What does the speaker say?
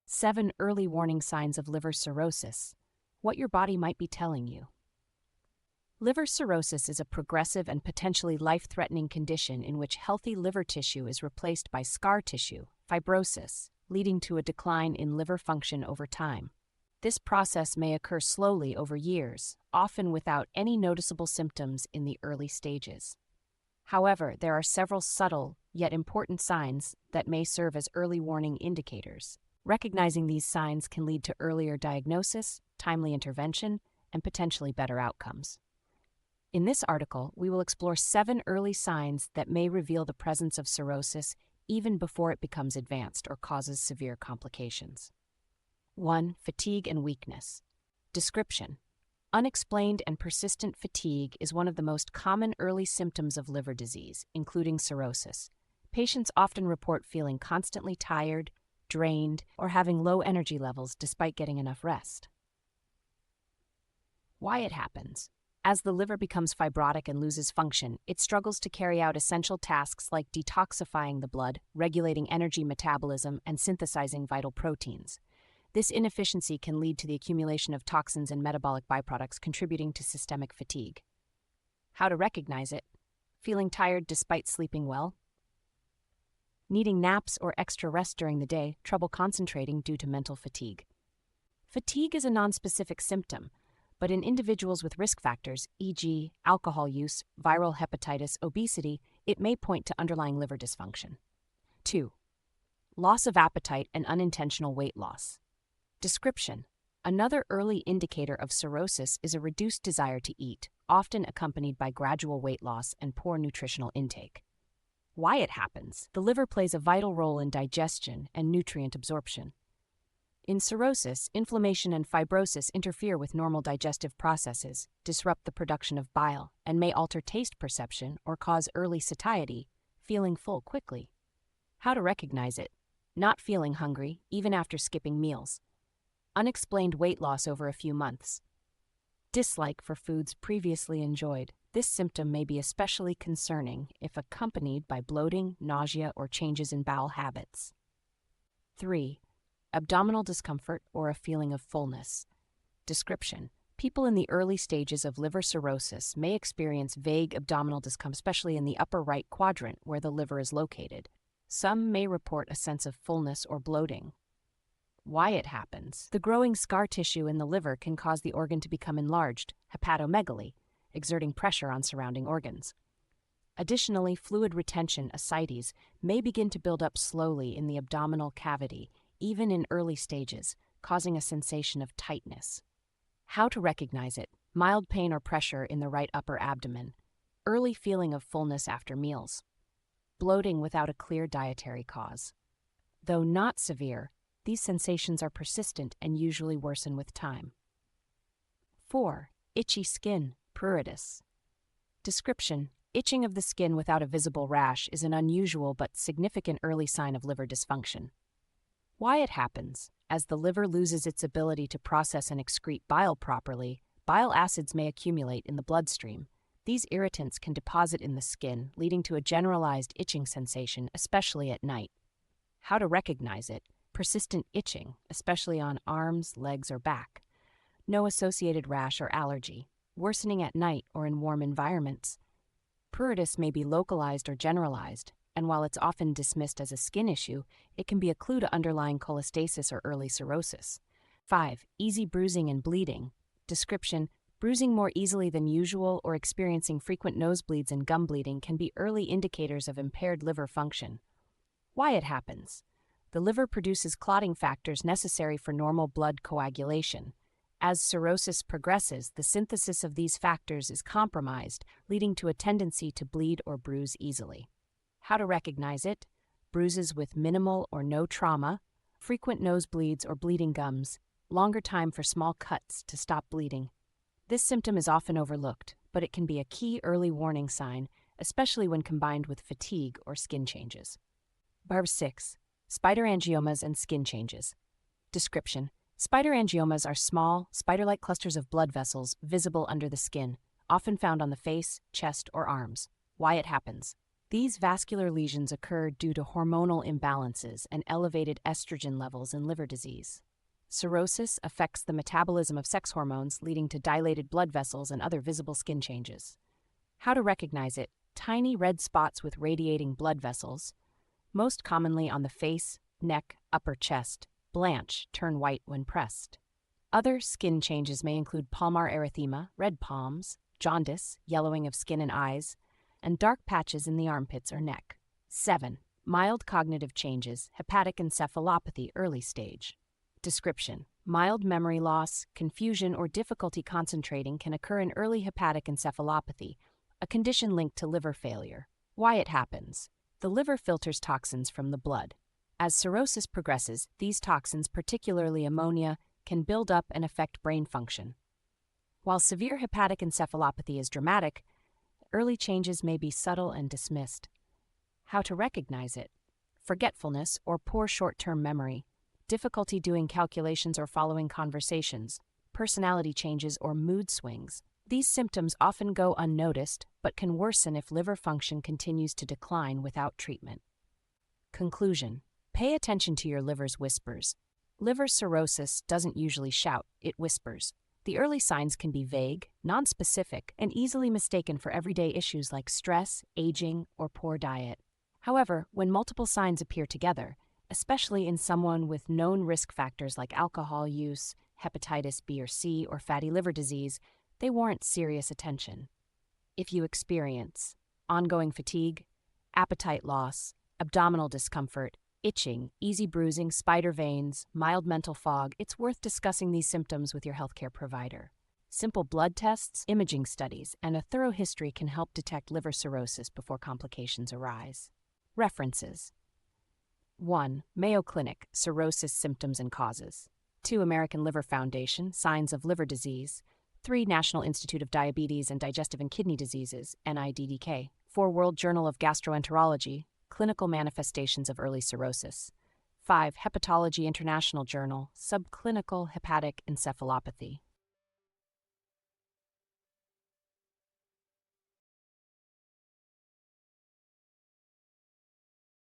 7 early warning signs of liver cirrhosis. What your body might be telling you. Liver cirrhosis is a progressive and potentially life-threatening condition in which healthy liver tissue is replaced by scar tissue, fibrosis, leading to a decline in liver function over time. This process may occur slowly over years, often without any noticeable symptoms in the early stages. However, there are several subtle, yet important signs that may serve as early warning indicators. Recognizing these signs can lead to earlier diagnosis, timely intervention, and potentially better outcomes. In this article, we will explore 7 early signs that may reveal the presence of cirrhosis even before it becomes advanced or causes severe complications. 1. Fatigue and weakness. Description: unexplained and persistent fatigue is one of the most common early symptoms of liver disease, including cirrhosis. Patients often report feeling constantly tired, drained, or having low energy levels despite getting enough rest. Why it happens. As the liver becomes fibrotic and loses function, it struggles to carry out essential tasks like detoxifying the blood, regulating energy metabolism, and synthesizing vital proteins. This inefficiency can lead to the accumulation of toxins and metabolic byproducts, contributing to systemic fatigue. How to recognize it. Feeling tired despite sleeping well. Needing naps or extra rest during the day, trouble concentrating due to mental fatigue. Fatigue is a nonspecific symptom, but in individuals with risk factors, e.g., alcohol use, viral hepatitis, obesity, it may point to underlying liver dysfunction. 2. Loss of appetite and unintentional weight loss. Description: another early indicator of cirrhosis is a reduced desire to eat, often accompanied by gradual weight loss and poor nutritional intake. Why it happens. The liver plays a vital role in digestion and nutrient absorption. In cirrhosis, inflammation and fibrosis interfere with normal digestive processes, disrupt the production of bile, and may alter taste perception or cause early satiety, feeling full quickly. How to recognize it. Not feeling hungry, even after skipping meals. Unexplained weight loss over a few months. Dislike for foods previously enjoyed. This symptom may be especially concerning if accompanied by bloating, nausea, or changes in bowel habits. 3. Abdominal discomfort or a feeling of fullness. Description: people in the early stages of liver cirrhosis may experience vague abdominal discomfort, especially in the upper right quadrant where the liver is located. Some may report a sense of fullness or bloating. Why it happens. The growing scar tissue in the liver can cause the organ to become enlarged, hepatomegaly, exerting pressure on surrounding organs. Additionally, fluid retention, ascites, may begin to build up slowly in the abdominal cavity, even in early stages, causing a sensation of tightness. How to recognize it. Mild pain or pressure in the right upper abdomen. Early feeling of fullness after meals. Bloating without a clear dietary cause. Though not severe, these sensations are persistent and usually worsen with time. 4. Itchy skin, pruritus. Description: itching of the skin without a visible rash is an unusual but significant early sign of liver dysfunction. Why it happens. As the liver loses its ability to process and excrete bile properly, bile acids may accumulate in the bloodstream. These irritants can deposit in the skin, leading to a generalized itching sensation, especially at night. How to recognize it. Persistent itching, especially on arms, legs, or back. No associated rash or allergy. Worsening at night or in warm environments. Pruritus may be localized or generalized, and while it's often dismissed as a skin issue, it can be a clue to underlying cholestasis or early cirrhosis. 5. Easy bruising and bleeding. Description: bruising more easily than usual or experiencing frequent nosebleeds and gum bleeding can be early indicators of impaired liver function. Why it happens. The liver produces clotting factors necessary for normal blood coagulation. As cirrhosis progresses, the synthesis of these factors is compromised, leading to a tendency to bleed or bruise easily. How to recognize it. Bruises with minimal or no trauma, frequent nosebleeds or bleeding gums, longer time for small cuts to stop bleeding. This symptom is often overlooked, but it can be a key early warning sign, especially when combined with fatigue or skin changes. 6. Spider angiomas and skin changes. Description: spider angiomas are small, spider-like clusters of blood vessels visible under the skin, often found on the face, chest, or arms. Why it happens. These vascular lesions occur due to hormonal imbalances and elevated estrogen levels in liver disease. Cirrhosis affects the metabolism of sex hormones, leading to dilated blood vessels and other visible skin changes. How to recognize it: tiny red spots with radiating blood vessels, most commonly on the face, neck, upper chest, blanch, turn white when pressed. Other skin changes may include palmar erythema, red palms, jaundice, yellowing of skin and eyes, and dark patches in the armpits or neck. 7. Mild cognitive changes, hepatic encephalopathy, early stage. Description: mild memory loss, confusion, or difficulty concentrating can occur in early hepatic encephalopathy, a condition linked to liver failure. Why it happens: the liver filters toxins from the blood. As cirrhosis progresses, these toxins, particularly ammonia, can build up and affect brain function. While severe hepatic encephalopathy is dramatic, early changes may be subtle and dismissed. How to recognize it: forgetfulness or poor short-term memory, difficulty doing calculations or following conversations, personality changes or mood swings. These symptoms often go unnoticed but can worsen if liver function continues to decline without treatment. Conclusion: pay attention to your liver's whispers. Liver cirrhosis doesn't usually shout, it whispers. The early signs can be vague, nonspecific, and easily mistaken for everyday issues like stress, aging, or poor diet. However, when multiple signs appear together, especially in someone with known risk factors like alcohol use, hepatitis B or C, or fatty liver disease, they warrant serious attention. If you experience ongoing fatigue, appetite loss, abdominal discomfort, itching, easy bruising, spider veins, mild mental fog, it's worth discussing these symptoms with your healthcare provider. Simple blood tests, imaging studies, and a thorough history can help detect liver cirrhosis before complications arise. References: 1. Mayo Clinic, Cirrhosis Symptoms and Causes. 2. American Liver Foundation, Signs of Liver Disease. 3. National Institute of Diabetes and Digestive and Kidney Diseases, NIDDK. 4. World Journal of Gastroenterology, Clinical Manifestations of Early Cirrhosis. 5. Hepatology International Journal, Subclinical Hepatic Encephalopathy.